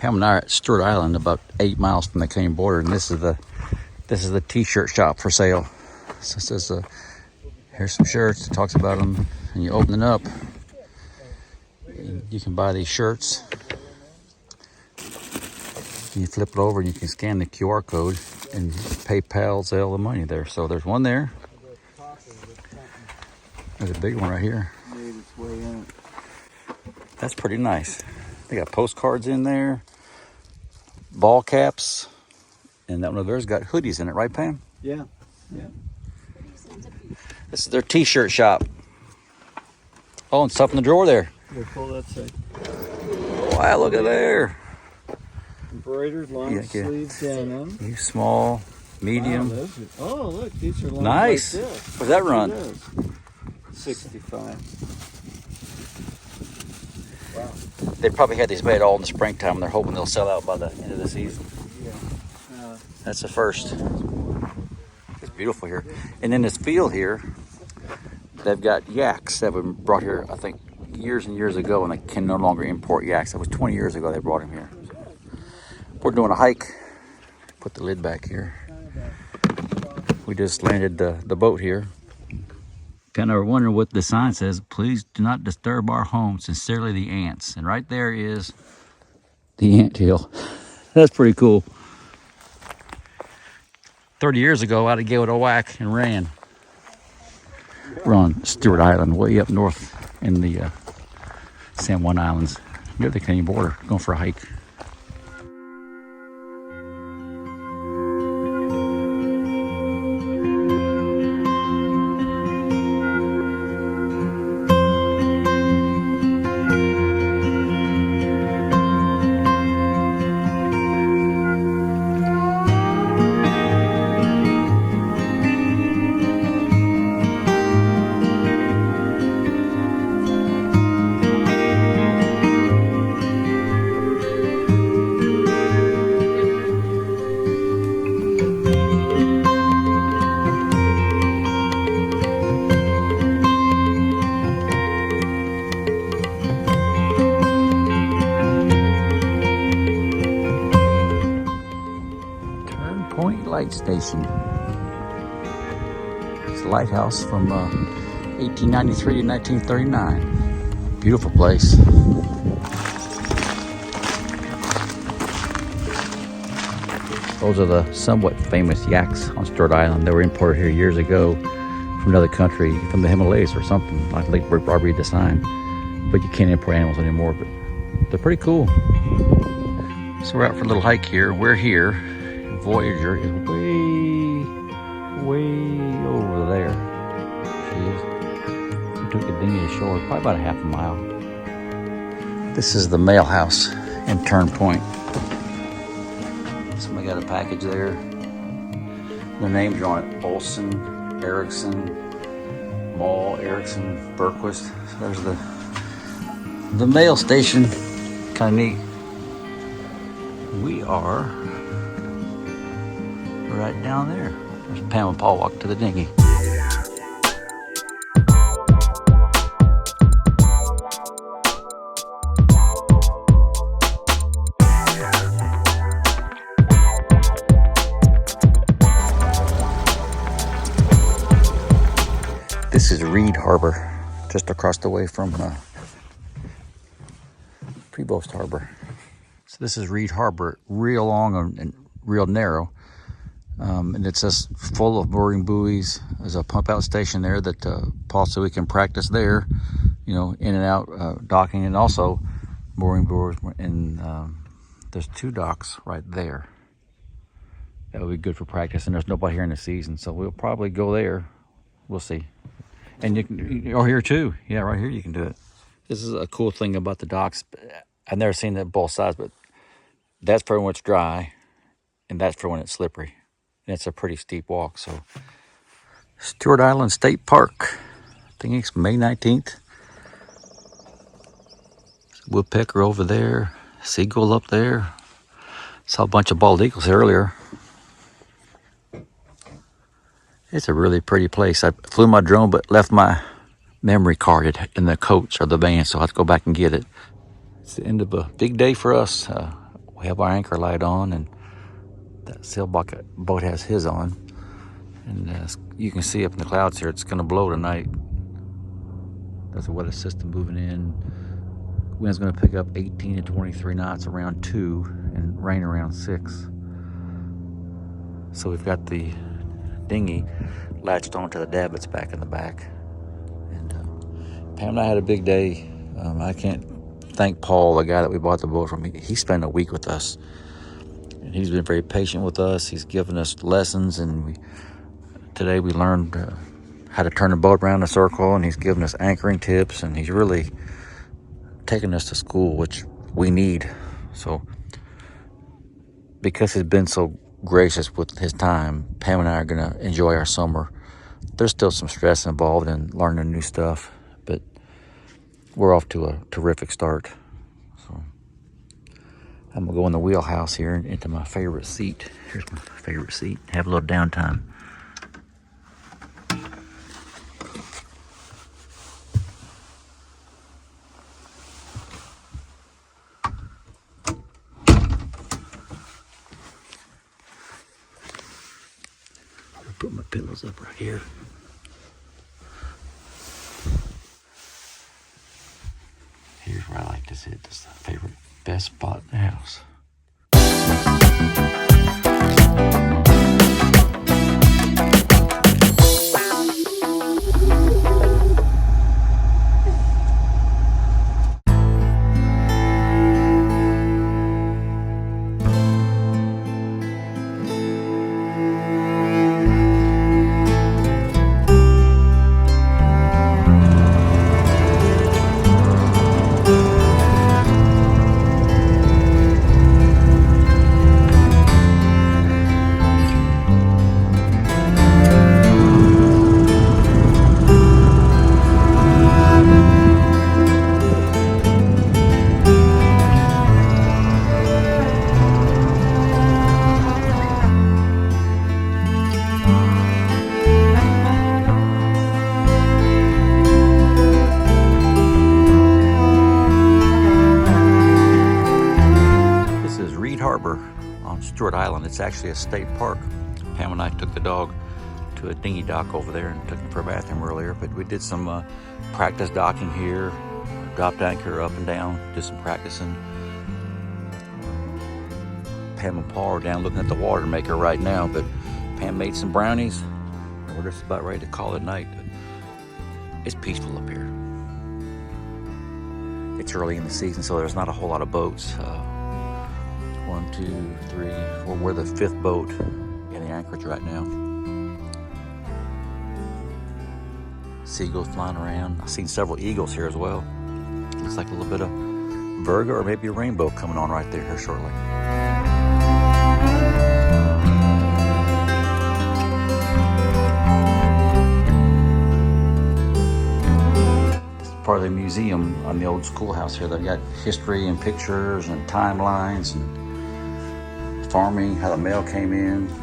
Pam and I are at Stuart Island, about 8 miles from the Canadian border, and this is the t-shirt shop for sale. So it says, here's some shirts. It talks about them, and you open it up, you can buy these shirts. You flip it over, and you can scan the QR code and PayPal, Zelle the money there. So there's one there. There's a big one right here. That's pretty nice. They got postcards in there, ball caps, and that one over there's got hoodies in it, right, Pam? Yeah. This is their t-shirt shop. Oh, and stuff in the drawer there. We'll pull that side. Wow, look at there. Embroidered long sleeve denim. You small, medium. Wow, look, these are long. Nice. Like this. What's that run? 65. Wow. They probably had these made all in the springtime, and they're hoping they'll sell out by the end of the season. Yeah. That's the first. It's beautiful here. And in this field here, they've got yaks that were brought here, I think, years and years ago, and they can no longer import yaks. That was 20 years ago they brought them here. We're doing a hike. Put the lid back here. We just landed the boat here. Kind of wondering what the sign says. Please do not disturb our home. Sincerely, the ants. And right there is the ant hill. That's pretty cool. 30 years ago, I'd have gave it a whack and ran. We're on Stuart Island, way up north in the San Juan Islands, near the Canadian border, going for a hike. Light station. It's a lighthouse from 1893 to 1939. Beautiful place. Those are the somewhat famous yaks on Stuart Island. They were imported here years ago from another country, from the Himalayas or something, like Lake Barbary Design. But you can't import animals anymore, but they're pretty cool. So we're out for a little hike here. We're here. Voyager is way over there. She is. We took the dinghy to shore, probably about a half a mile. This is the mail house in Turn Point. Somebody got a package there. Their names are on it: Olson, Erickson, Mall, Erickson, Berquist. So there's the mail station. Kind of neat. We are right down there. There's Pam and Paul walk to the dinghy. This is Reed Harbor, just across the way from Prevost Harbor. So this is Reed Harbor, real long and real narrow. And it's just full of mooring buoys. There's a pump out station there that Paul said we can practice there, you know, in and out docking, and also mooring buoys. And there's 2 docks right there. That would be good for practice, and there's nobody here in the season, so we'll probably go there. We'll see. And you can, or here too. Yeah, right here you can do it. This is a cool thing about the docks. I've never seen that both sides, but that's for when it's dry, and that's for when it's slippery. And it's a pretty steep walk. So Stuart Island State Park. I think it's May 19th. Woodpecker over there. Seagull up there. Saw a bunch of bald eagles here earlier. It's a really pretty place. I flew my drone but left my memory card in the coach or the van, so I have to go back and get it. It's the end of a big day for us. we have our anchor light on, and that sailboat has his on. And you can see up in the clouds here, it's going to blow tonight. There's a weather system moving in. Wind's going to pick up 18 to 23 knots around 2 and rain around 6. So we've got the dinghy latched onto the davits back in the back. And Pam and I had a big day. I can't thank Paul, the guy that we bought the boat from. He spent a week with us. And he's been very patient with us. He's given us lessons, and today we learned how to turn the boat around in a circle, and he's given us anchoring tips, and he's really taking us to school, which we need. So because he's been so gracious with his time, Pam and I are going to enjoy our summer. There's still some stress involved in learning new stuff, but we're off to a terrific start. So I'm going to go in the wheelhouse here into my favorite seat. Here's my favorite seat. Have a little downtime. Put my pillows up right here. Here's where I like to sit. This is the favorite, best spot in the house. On Stuart Island. It's actually a state park. Pam and I took the dog to a dinghy dock over there and took him for a bathroom earlier, but we did some practice docking here, dropped anchor up and down, did some practicing. Pam and Paul are down looking at the water maker right now, but Pam made some brownies. We're just about ready to call it night. It's peaceful up here. It's early in the season, so there's not a whole lot of boats. 1, 2, 3, 4. We're the 5th boat in the anchorage right now. Seagulls flying around. I've seen several eagles here as well. Looks like a little bit of Virgo or maybe a rainbow coming on right there here shortly. This is part of the museum on the old schoolhouse here. They've got history and pictures and timelines and farming, how the mail came in, how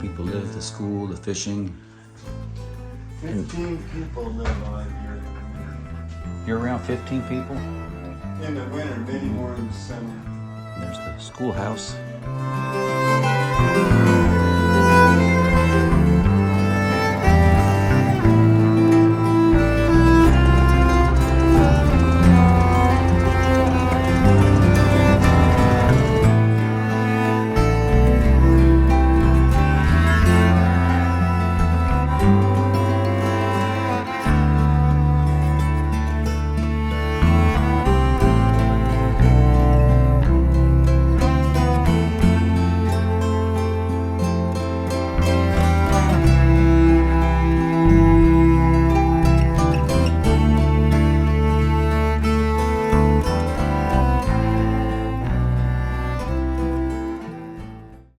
people lived, the school, the fishing. 15 people live out here. You're around 15 people? In the winter, many more in the summer. There's the schoolhouse.